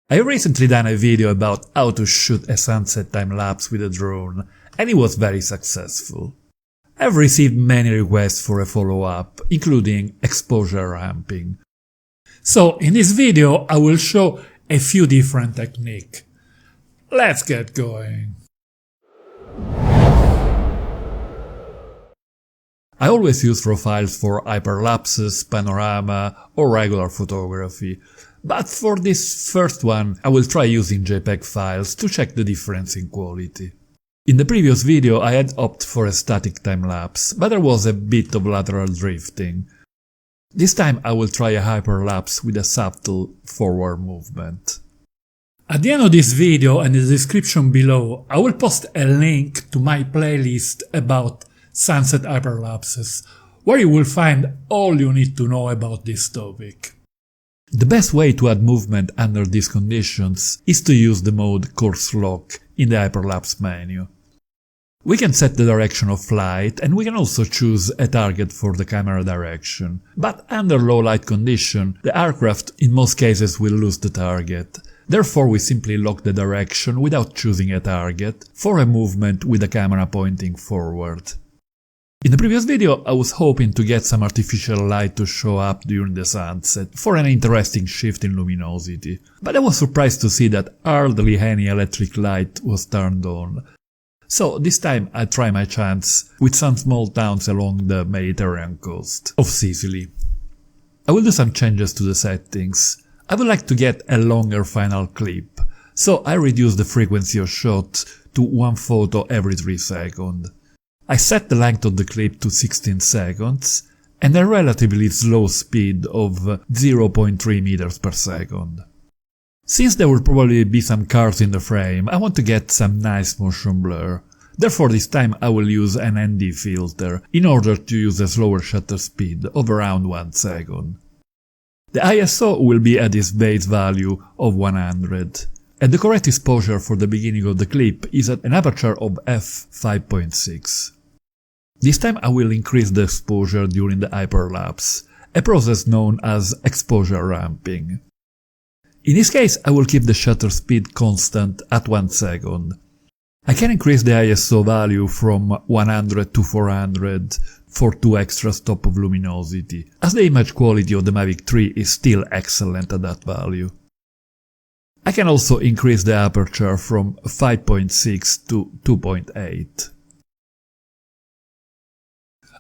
I recently done a video about how to shoot a sunset time-lapse with a drone, and it was very successful. I've received many requests for a follow-up, including exposure ramping. So in this video I will show a few different techniques. Let's get going. I always use profiles for hyperlapses, panorama or regular photography, but for this first one I will try using JPEG files to check the difference in quality. In the previous video I had opted for a static time-lapse, but there was a bit of lateral drifting. This time I will try a hyperlapse with a subtle forward movement. At the end of this video and in the description below I will post a link to my playlist about sunset hyperlapses, where you will find all you need to know about this topic. The best way to add movement under these conditions is to use the mode Course Lock in the hyperlapse menu. We can set the direction of flight and we can also choose a target for the camera direction, but under low light condition the aircraft in most cases will lose the target. Therefore we simply lock the direction without choosing a target for a movement with the camera pointing forward. In the previous video I was hoping to get some artificial light to show up during the sunset for an interesting shift in luminosity, but I was surprised to see that hardly any electric light was turned on. So this time I try my chance with some small towns along the Mediterranean coast of Sicily. I will do some changes to the settings. I would like to get a longer final clip, so I reduce the frequency of shot to 1 photo every 3 seconds. I set the length of the clip to 16 seconds and a relatively slow speed of 0.3 meters per second. Since there will probably be some cars in the frame, I want to get some nice motion blur. Therefore this time I will use an ND filter in order to use a slower shutter speed of around 1 second. The ISO will be at its base value of 100. And the correct exposure for the beginning of the clip is at an aperture of f5.6. This time I will increase the exposure during the hyperlapse, a process known as exposure ramping. In this case I will keep the shutter speed constant at 1 second. I can increase the ISO value from 100 to 400 for 2 extra stops of luminosity, as the image quality of the Mavic 3 is still excellent at that value. I can also increase the aperture from 5.6 to 2.8.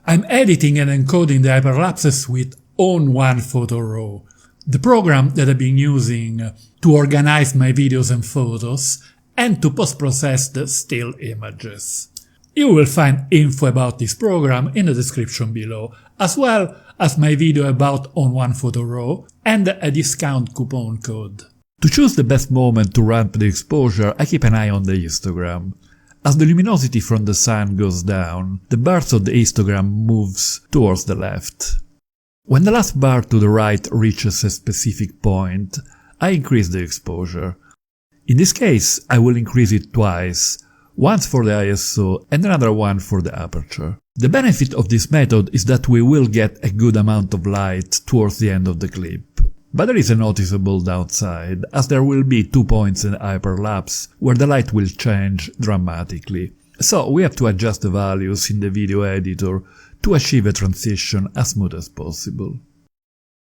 I'm editing and encoding the hyperlapses with On1 Photo Raw, the program that I've been using to organize my videos and photos and to post-process the still images. You will find info about this program in the description below, as well as my video about On1 Photo Raw and a discount coupon code. To choose the best moment to ramp the exposure, I keep an eye on the histogram. As the luminosity from the sun goes down, the bars of the histogram moves towards the left. When the last bar to the right reaches a specific point, I increase the exposure. In this case, I will increase it twice, once for the ISO and another one for the aperture. The benefit of this method is that we will get a good amount of light towards the end of the clip. But there is a noticeable downside, as there will be 2 points in the hyperlapse where the light will change dramatically. So we have to adjust the values in the video editor to achieve a transition as smooth as possible.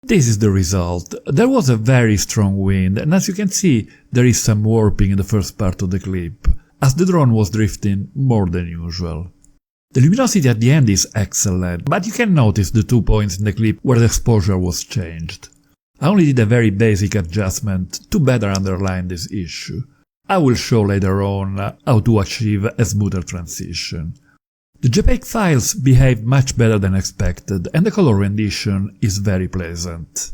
This is the result. There was a very strong wind, and as you can see there is some warping in the first part of the clip, as the drone was drifting more than usual. The luminosity at the end is excellent, but you can notice the 2 points in the clip where the exposure was changed. I only did a very basic adjustment to better underline this issue. I will show later on how to achieve a smoother transition. The JPEG files behave much better than expected and the color rendition is very pleasant.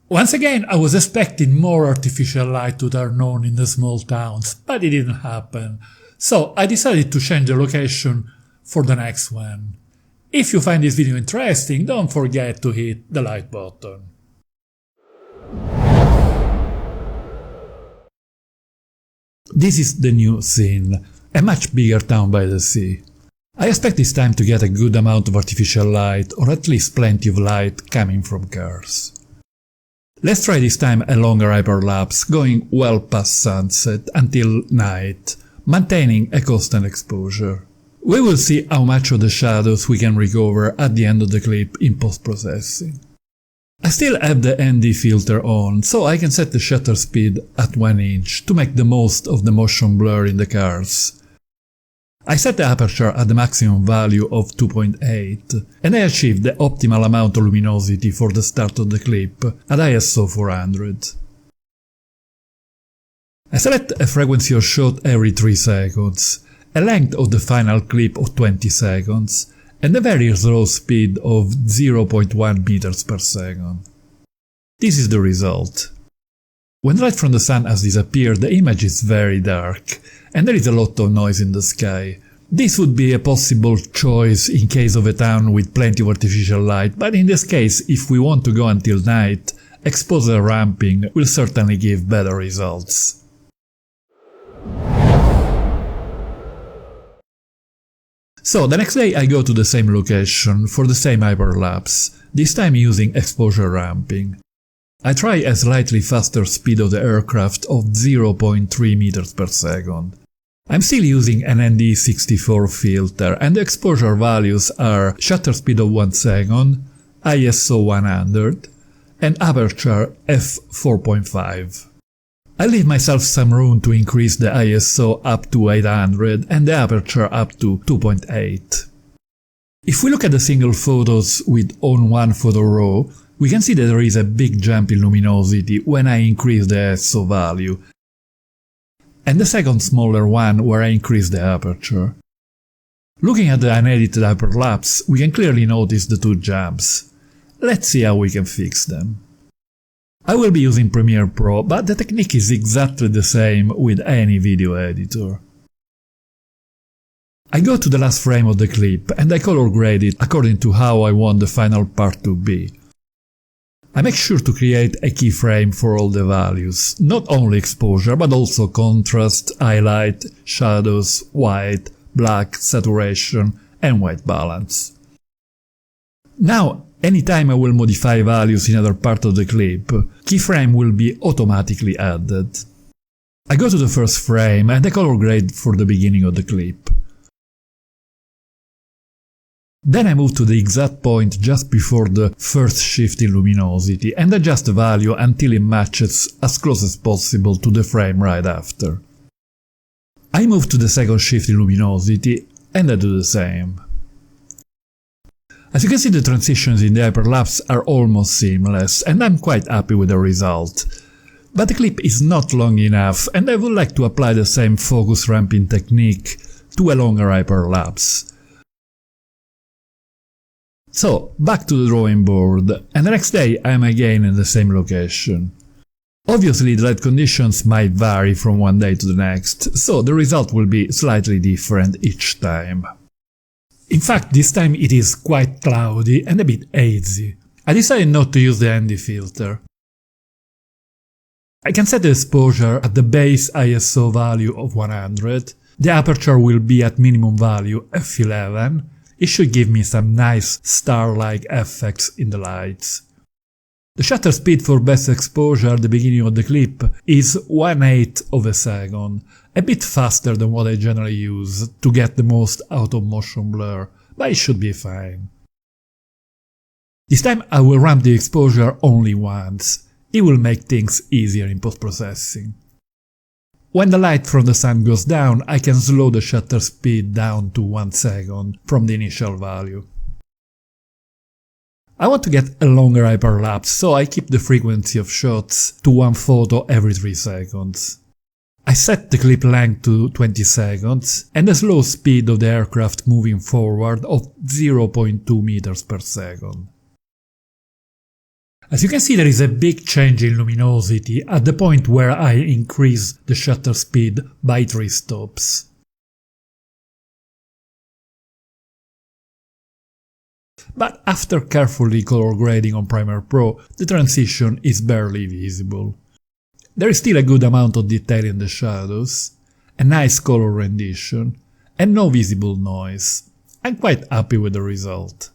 Once again I was expecting more artificial light to turn on in the small towns, but it didn't happen, so I decided to change the location for the next one. If you find this video interesting, don't forget to hit the like button. This is the new scene, a much bigger town by the sea. I expect this time to get a good amount of artificial light, or at least plenty of light coming from cars. Let's try this time a longer hyperlapse, going well past sunset until night, maintaining a constant exposure. We will see how much of the shadows we can recover at the end of the clip in post-processing. I still have the ND filter on, so I can set the shutter speed at 1 inch to make the most of the motion blur in the cars. I set the aperture at the maximum value of 2.8, and I achieved the optimal amount of luminosity for the start of the clip at ISO 400. I select a frequency of shot every 3 seconds, a length of the final clip of 20 seconds, and a very slow speed of 0.1 meters per second. This is the result. When light from the sun has disappeared, the image is very dark, and there is a lot of noise in the sky. This would be a possible choice in case of a town with plenty of artificial light, but in this case, if we want to go until night, exposure ramping will certainly give better results. So the next day I go to the same location for the same hyperlapse, this time using exposure ramping. I try a slightly faster speed of the aircraft of 0.3 meters per second. I'm still using an ND64 filter and the exposure values are shutter speed of 1 second, ISO 100 and aperture f4.5. I leave myself some room to increase the ISO up to 800 and the aperture up to 2.8. If we look at the single photos with on one photo row, we can see that there is a big jump in luminosity when I increase the ISO value, and the second smaller one where I increase the aperture. Looking at the unedited hyperlapse, we can clearly notice the two jumps. Let's see how we can fix them. I will be using Premiere Pro, but the technique is exactly the same with any video editor. I go to the last frame of the clip and I color grade it according to how I want the final part to be. I make sure to create a keyframe for all the values, not only exposure but also contrast, highlight, shadows, white, black, saturation and white balance. Now, anytime I will modify values in other part of the clip, keyframe will be automatically added. I go to the first frame and I color grade for the beginning of the clip. Then I move to the exact point just before the first shift in luminosity and adjust the value until it matches as close as possible to the frame right after. I move to the second shift in luminosity and I do the same. As you can see, the transitions in the hyperlapse are almost seamless and I'm quite happy with the result. But the clip is not long enough and I would like to apply the same focus ramping technique to a longer hyperlapse. So, back to the drawing board, and the next day I am again in the same location. Obviously the light conditions might vary from one day to the next, so the result will be slightly different each time. In fact, this time it is quite cloudy and a bit hazy. I decided not to use the ND filter. I can set the exposure at the base ISO value of 100, the aperture will be at minimum value f11, it should give me some nice star-like effects in the lights. The shutter speed for best exposure at the beginning of the clip is 1/8 of a second, a bit faster than what I generally use to get the most out of motion blur, but it should be fine. This time I will ramp the exposure only once, it will make things easier in post-processing. When the light from the sun goes down, I can slow the shutter speed down to 1 second from the initial value. I want to get a longer hyperlapse, so I keep the frequency of shots to 1 photo every 3 seconds. I set the clip length to 20 seconds and the slow speed of the aircraft moving forward of 0.2 meters per second. As you can see, there is a big change in luminosity at the point where I increase the shutter speed by 3 stops. But after carefully color grading on Premiere Pro, the transition is barely visible. There is still a good amount of detail in the shadows, a nice color rendition, and no visible noise. I'm quite happy with the result.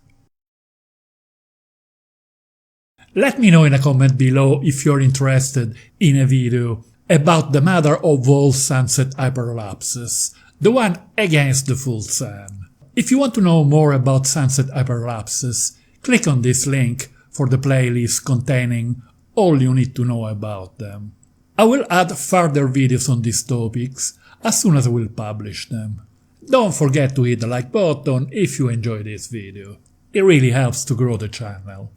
Let me know in a comment below if you're interested in a video about the mother of all sunset hyperlapses, the one against the full sun. If you want to know more about sunset hyperlapses, click on this link for the playlist containing all you need to know about them. I will add further videos on these topics as soon as I will publish them. Don't forget to hit the like button if you enjoyed this video. It really helps to grow the channel.